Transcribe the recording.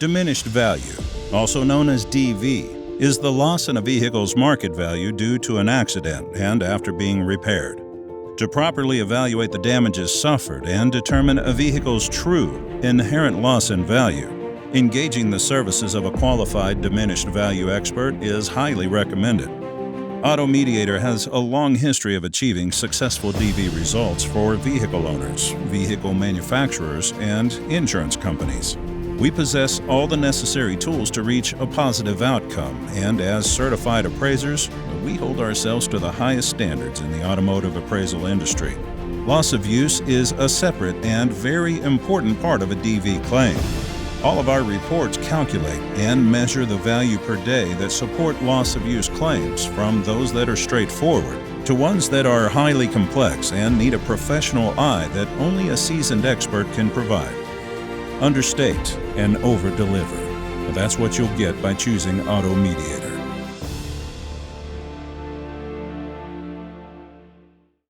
Diminished value, also known as DV, is the loss in a vehicle's market value due to an accident and after being repaired. To properly evaluate the damages suffered and determine a vehicle's true, inherent loss in value, engaging the services of a qualified diminished value expert is highly recommended. Mediator has a long history of achieving successful DV results for vehicle owners, vehicle manufacturers, and insurance companies. We possess all the necessary tools to reach a positive outcome, and as certified appraisers, we hold ourselves to the highest standards in the automotive appraisal industry. Loss of use is a separate and very important part of a DV claim. All of our reports calculate and measure the value per day that support loss of use claims, from those that are straightforward to ones that are highly complex and need a professional eye that only a seasoned expert can provide. Understate and over-deliver. That's what you'll get by choosing Mediator.